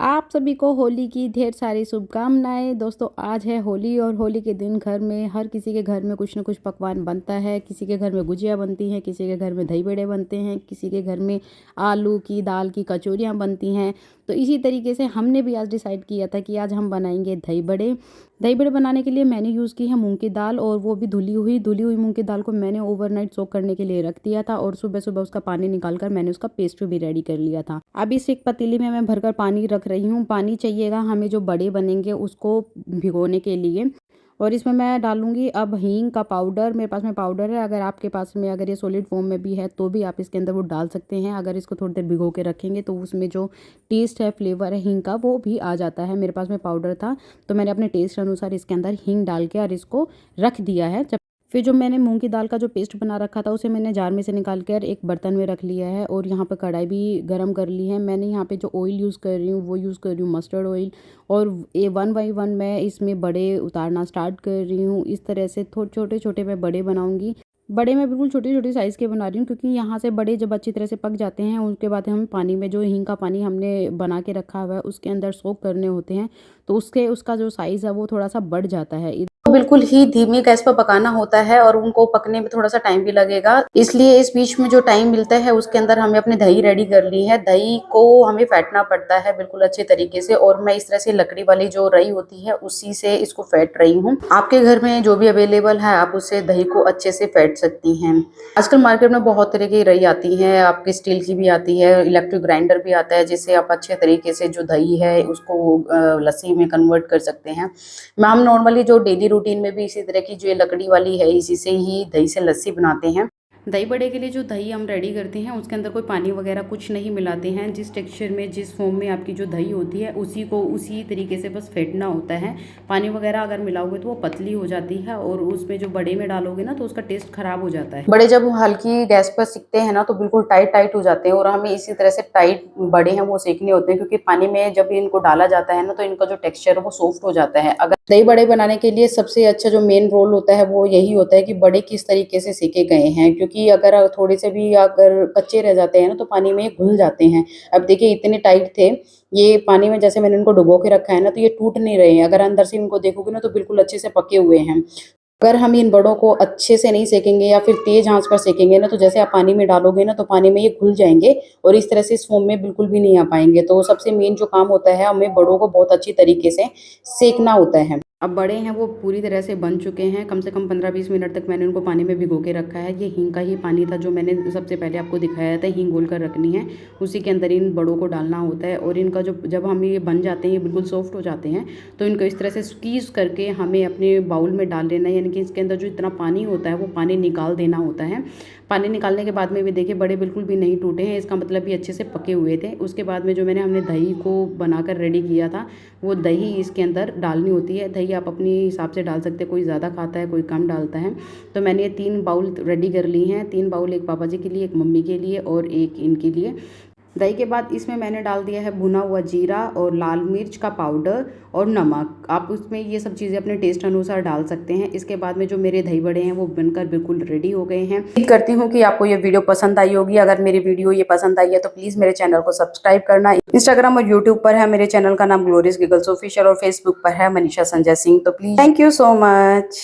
आप सभी को होली की ढेर सारी शुभकामनाएं। दोस्तों आज है होली और होली के दिन घर में हर किसी के घर में कुछ न कुछ पकवान बनता है। किसी के घर में गुजिया बनती हैं, किसी के घर में दही बड़े बनते हैं, किसी के घर में आलू की दाल की कचौरियाँ बनती हैं। तो इसी तरीके से हमने भी आज डिसाइड किया था कि आज हम बनाएंगे दही बड़े। दही बड़े बनाने के लिए मैंने यूज़ की है मूंग की दाल, और वो भी धुली हुई मूंग की दाल को मैंने ओवरनाइट सोक करने के लिए रख दिया था, और सुबह सुबह उसका पानी निकाल कर मैंने उसका पेस्ट भी रेडी कर लिया था। अब इस एक पतीली में मैं भरकर पानी रख रही हूँ। पानी चाहिएगा हमें जो बड़े बनेंगे उसको भिगोने के लिए। और इसमें मैं डालूंगी अब हींग का पाउडर। मेरे पास में पाउडर है, अगर आपके पास में अगर ये सॉलिड फॉर्म में भी है तो भी आप इसके अंदर वो डाल सकते हैं। अगर इसको थोड़ी देर भिगो के रखेंगे तो उसमें जो टेस्ट है, फ्लेवर है हींग का, वो भी आ जाता है। मेरे पास में पाउडर था तो मैंने अपने टेस्ट अनुसार इसके अंदर हींग डाल के और इसको रख दिया है। फिर जो मैंने मूंग की दाल का जो पेस्ट बना रखा था उसे मैंने जार में से निकाल कर एक बर्तन में रख लिया है, और यहाँ पर कढ़ाई भी गरम कर ली है। मैंने यहाँ पे जो ऑयल यूज़ कर रही हूँ वो यूज़ कर रही हूँ मस्टर्ड ऑयल, और ये 1 बाई 1 मैं इसमें बड़े उतारना स्टार्ट कर रही हूँ। इस तरह से थोड़े छोटे छोटे मैं बड़े बनाऊँगी। बड़े मैं बिल्कुल छोटी छोटी साइज़ के बना रही हूँ, क्योंकि यहाँ से बड़े जब अच्छी तरह से पक जाते हैं उसके बाद हम पानी में जो हींग का पानी हमने बना के रखा हुआ है उसके अंदर सोक करने होते हैं, तो उसका जो साइज़ है वो थोड़ा सा बढ़ जाता है। बिल्कुल ही धीमी गैस पर पकाना होता है और उनको पकने में थोड़ा सा टाइम भी लगेगा, इसलिए इस बीच में जो टाइम मिलता है उसके अंदर हमें अपनी दही रेडी कर ली है। दही को हमें फेंटना पड़ता है बिल्कुल अच्छे तरीके से, और मैं इस तरह से लकड़ी वाली जो रई होती है उसी से इसको फेंट रही हूँ। आपके घर में जो भी अवेलेबल है आप उससे दही को अच्छे से फेंट सकती हैं। आजकल मार्केट में बहुत तरह की रई आती है, आपकी स्टील की भी आती है, इलेक्ट्रिक ग्राइंडर भी आता है, जिससे आप अच्छे तरीके से जो दही है उसको लस्सी में कन्वर्ट कर सकते हैं। हम नॉर्मली जो डेली रूटीन में भी इसी तरह की जो ये लकड़ी वाली है इसी से ही दही से लस्सी बनाते हैं। दही बड़े के लिए जो दही हम रेडी करते हैं उसके अंदर कोई पानी वगैरह कुछ नहीं मिलाते हैं। जिस टेक्सचर में जिस फॉर्म में आपकी जो दही होती है उसी को उसी तरीके से बस फेंटना होता है। पानी वगैरह अगर मिलाओगे तो वो पतली हो जाती है, और उसमें जो बड़े में डालोगे ना तो उसका टेस्ट खराब हो जाता है। बड़े जब हल्की गैस पर सिकते हैं ना तो बिल्कुल टाइट टाइट हो जाते हैं, और हमें इसी तरह से टाइट बड़े हैं वो सेकने होते हैं, क्योंकि पानी में जब इनको डाला जाता है ना तो इनका जो टेक्सचर है वो सॉफ्ट हो जाता है। अगर दही बड़े बनाने के लिए सबसे अच्छा जो मेन रोल होता है वो यही होता है कि बड़े किस तरीके से सेके गए हैं, क्योंकि अगर थोड़े से भी अगर कच्चे रह जाते हैं ना तो पानी में घुल जाते हैं। अब देखिए इतने टाइट थे ये, पानी में जैसे मैंने इनको डुबो के रखा है ना तो ये टूट नहीं रहे हैं। अगर अंदर से इनको देखोगे ना तो बिल्कुल अच्छे से पके हुए हैं। अगर हम इन बड़ों को अच्छे से नहीं सेकेंगे या फिर तेज आंच पर सेकेंगे ना तो जैसे आप पानी में डालोगे ना तो पानी में ये घुल जाएंगे, और इस तरह से इस फॉर्म में बिल्कुल भी नहीं आ पाएंगे। तो सबसे मेन जो काम होता है हमें बड़ों को बहुत अच्छी तरीके से सेकना होता है। अब बड़े हैं वो पूरी तरह से बन चुके हैं, कम से कम 15-20 मिनट तक मैंने उनको पानी में भिगो के रखा है। ये हींग का ही पानी था जो मैंने सबसे पहले आपको दिखाया था। हींग घोल कर रखनी है, उसी के अंदर इन बड़ों को डालना होता है, और इनका जो जब हम ये बन जाते हैं ये बिल्कुल सॉफ्ट हो जाते हैं तो इनको इस तरह से स्क्वीज़ करके हमें अपने बाउल में डाल लेना है, यानी कि इसके अंदर जो इतना पानी होता है वो पानी निकाल देना होता है। पानी निकालने के बाद में भी देखिए बड़े बिल्कुल भी नहीं टूटे हैं, इसका मतलब ये अच्छे से पके हुए थे। उसके बाद में जो हमने दही को बनाकर रेडी किया था वो दही इसके अंदर डालनी होती है। दही आप अपने हिसाब से डाल सकते हैं, कोई ज़्यादा खाता है कोई कम डालता है। तो मैंने ये 3 बाउल रेडी कर ली हैं। 3 बाउल, एक पापा जी के लिए, एक मम्मी के लिए और एक इनके लिए। दही के बाद इसमें मैंने डाल दिया है भुना हुआ जीरा और लाल मिर्च का पाउडर और नमक। आप उसमें ये सब चीज़ें अपने टेस्ट अनुसार डाल सकते हैं। इसके बाद में जो मेरे दही बड़े हैं वो बनकर बिल्कुल रेडी हो गए हैं। उम्मीद करती हूँ कि आपको ये वीडियो पसंद आई होगी। अगर मेरी वीडियो ये पसंद आई है तो प्लीज़ मेरे चैनल को सब्सक्राइब करना। इंस्टाग्राम और यूट्यूब पर है मेरे चैनल का नाम ग्लोरियस गिगल्स ऑफिशियल, और फेसबुक पर है मनीषा संजय सिंह। तो please, thank you so much.